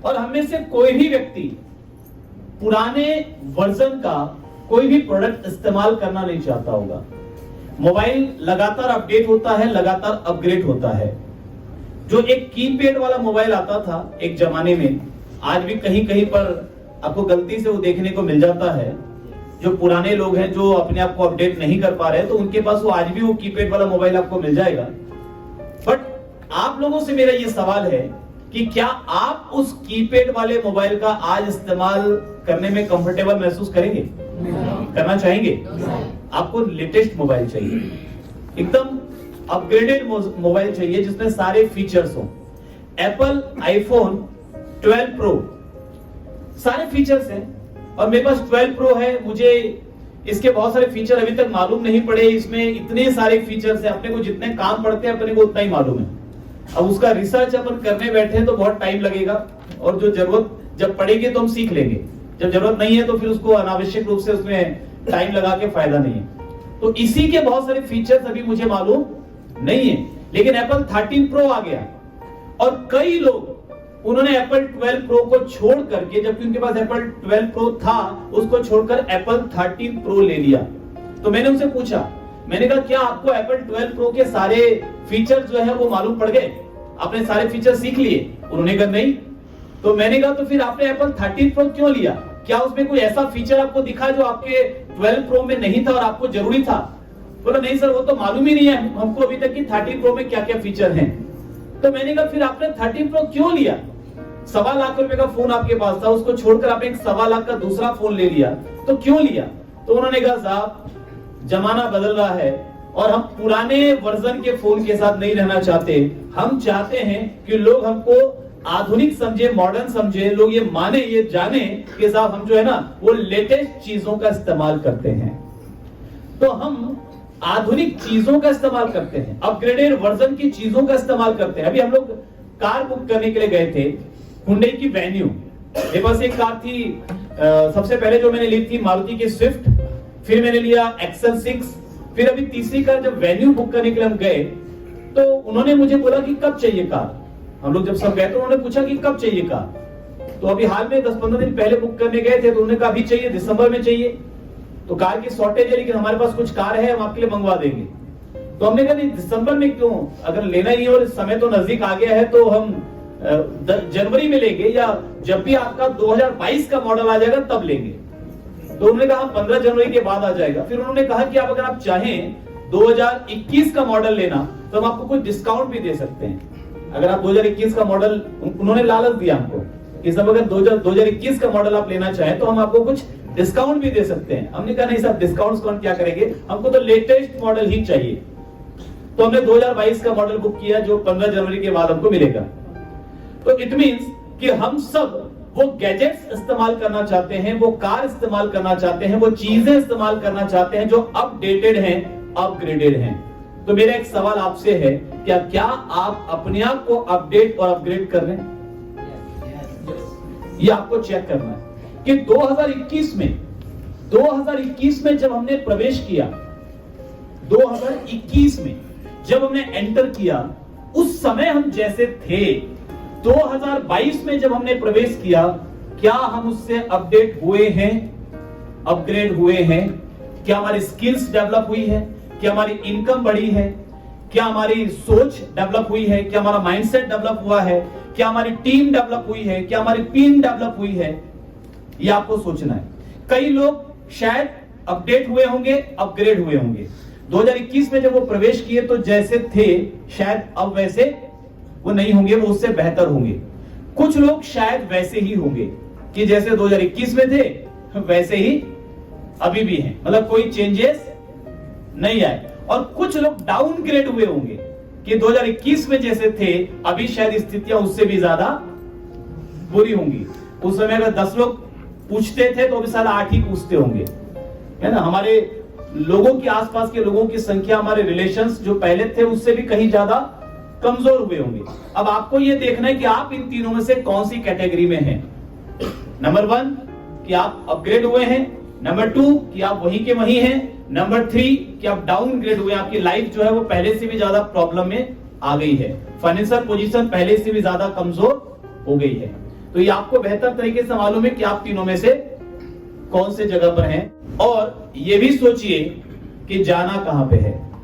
और हम में से कोई भी व्यक्ति पुराने वर्जन का कोई भी प्रोडक्ट इस्तेमाल करना नहीं चाहता होगा। मोबाइल लगातार अपडेट होता है, लगातार अपग्रेड होता है। जो एक कीपैड वाला मोबाइल आता था एक जमाने में, आज भी कहीं कहीं पर आपको गलती से वो देखने को मिल जाता है। जो पुराने लोग हैं जो अपने आप को अपडेट नहीं कर पा रहे, तो उनके पास वो आज भी वो कीपैड वाला मोबाइल आपको मिल जाएगा। बट आप लोगों से मेरा ये सवाल है कि क्या आप उस कीपैड वाले मोबाइल का आज इस्तेमाल करने में कंफर्टेबल महसूस करेंगे? करना चाहेंगे? आपको लेटेस्ट मोबाइल चाहिए, एकदम अपग्रेडेड मोबाइल चाहिए जिसमें सारे फीचर्स हो। एप्पल आईफोन 12 प्रो सारे फीचर्स हैं और मेरे पास 12 प्रो है। मुझे इसके बहुत सारे फीचर अभी तक मालूम नहीं पड़े। इसमें इतने सारे फीचर्स हैं, अपने को जितने काम पड़ते हैं अपने को उतना ही मालूम है। अब उसका रिसर्च अपन करने बैठे तो बहुत टाइम लगेगा और जो जरूरत जब पड़ेगी तो हम सीख लेंगे। जब जरूरत नहीं है तो फिर उसको अनावश्यक रूप से उसमें टाइम लगा के फायदा नहीं है। तो इसी के बहुत सारे फीचर्स अभी मुझे मालूम नहीं है। लेकिन एप्पल 13 प्रो आ गया और कई लोग उन्होंने एप्पल 12 प्रो को छोड़ करके, जबकि उनके पास एप्पल 12 प्रो था, उसको छोड़कर एप्पल 13 प्रो ले लिया। तो मैंने उनसे पूछा, मैंने कहा क्या आपको एप्पल 12 प्रो के सारे फीचर जो है वो मालूम पड़ गए? आपने सारे फीचर सीख लिए? उन्होंने कहा नहीं। तो मैंने कहा तो फिर आपने एप्पल 13 प्रो क्यों लिया? क्या उसमें कोई ऐसा फीचर आपको दिखा जो आपके 12 प्रो में नहीं था और आपको जरूरी था? बोला नहीं सर, वो तो मालूम ही नहीं है हमको अभी तक कि 13 प्रो में क्या क्या फीचर हैं। तो मैंने कहा फिर आपने 13 प्रो क्यों लिया? 1.25 लाख रुपए का फोन आपके पास था, उसको छोड़कर आपने 1.25 लाख का दूसरा फोन ले लिया, तो क्यों लिया? तो उन्होंने कहा साहब जमाना बदल रहा है और हम पुराने वर्जन के फोन के साथ नहीं रहना चाहते। हम चाहते हैं कि लोग हमको आधुनिक समझे, मॉडर्न समझे, लोग ये माने, ये जाने कि साहब हम जो है ना वो लेटेस्ट चीजों का इस्तेमाल करते हैं। तो हम आधुनिक चीजों का इस्तेमाल करते हैं, अपग्रेडेड वर्जन की चीजों का इस्तेमाल करते हैं। अभी हम लोग कार बुक करने के लिए गए थे, हुंडई की वेन्यू। मेरे पास एक कार थी, सबसे पहले जो मैंने ली थी मारुति की स्विफ्ट, फिर मैंने लिया एक्सेल 6, फिर अभी तीसरी कार जब वेन्यू बुक करने के लिए हम गए तो उन्होंने मुझे बोला कि कब चाहिए कार। हम लोग जब सब गए तो उन्होंने पूछा कि कब चाहिए कार। तो अभी हाल में 10-15 दिन पहले बुक करने गए थे तो उन्होंने कहा अभी चाहिए, दिसंबर में चाहिए। तो कार की शॉर्टेज है लेकिन हमारे पास कुछ कार है, हम आपके लिए मंगवा देंगे। तो हमने कहा नहीं दिसंबर में क्यों, अगर लेना ही है और समय तो नजदीक आ गया है तो हम जनवरी में लेंगे या जब भी आपका 2022 का मॉडल आ जाएगा तब लेंगे। तो उन्होंने कहा 15 जनवरी के बाद आ जाएगा। फिर उन्होंने कहा कि आप अगर आप चाहें 2021 का मॉडल लेना तो हम आपको कुछ डिस्काउंट भी दे सकते हैं। अगर आप 2021 का मॉडल, उन्होंने लालच दिया हमको कि सब अगर 2021 का मॉडल आप लेना चाहें तो हम आपको कुछ डिस्काउंट भी दे सकते हैं। हमने कहा नहीं साहब डिस्काउंट कौन क्या करेंगे, हमको तो लेटेस्ट मॉडल ही चाहिए। तो हमने 2022 का मॉडल बुक किया जो 15 जनवरी के बाद हमको मिलेगा। तो इट मींस कि हम सब वो गैजेट्स इस्तेमाल करना चाहते हैं, वो कार इस्तेमाल करना चाहते हैं, वो चीजें इस्तेमाल करना चाहते हैं जो अपडेटेड हैं, अपग्रेडेड हैं। तो मेरा एक सवाल आपसे है, क्या आप अपने आप को अपडेट और अपग्रेड कर रहे हैं? ये आपको चेक करना है कि 2021 में जब हमने प्रवेश किया, 2021 में जब हमने एंटर किया, उस समय हम जैसे थे 2022 में जब हमने प्रवेश किया, क्या हम उससे अपडेट हुए हैं, अपग्रेड हुए हैं? क्या हमारी स्किल्स डेवलप हुई है? क्या हमारी इनकम बढ़ी है? क्या हमारी सोच डेवलप हुई है? क्या हमारा माइंडसेट डेवलप हुआ है? क्या हमारी टीम डेवलप हुई है? क्या हमारी टीम डेवलप हुई है? ये आपको सोचना है। कई लोग शायद अपडेट हुए होंगे, अपग्रेड हुए होंगे। 2021 में जब वो प्रवेश किए तो जैसे थे शायद अब वैसे वो नहीं होंगे, वो उससे बेहतर होंगे। कुछ लोग शायद वैसे ही होंगे कि जैसे 2021 में थे वैसे ही अभी भी हैं, मतलब कोई चेंजेस नहीं आए। और कुछ लोग डाउनग्रेड हुए होंगे कि 2021 में जैसे थे अभी शायद स्थितियां उससे भी ज्यादा बुरी होंगी। उस समय अगर 10 लोग पूछते थे तो अभी साला 8 ही पूछते होंगे, है ना। हमारे लोगों के आसपास के लोगों की संख्या, हमारे रिलेशंस जो पहले थे उससे भी कहीं ज्यादा कमजोर हुए होंगे। अब आपको यह देखना है कि आप इन तीनों में से कौन सी कैटेगरी में हैं। नंबर 1 कि आप अपग्रेड हुए हैं, नंबर 2 कि आप वही के वही हैं, नंबर 3 कि आप डाउनग्रेड हुए, आपकी लाइफ जो है वो पहले से भी ज्यादा प्रॉब्लम में आ गई है, फाइनेंशियल पोजीशन पहले से भी ज्यादा कमजोर हो गई है। तो ये आपको बेहतर तरीके से मालूम है कि आप तीनों में से कौन से जगह पर हैं। और ये भी सोचिए कि जाना कहां पे है।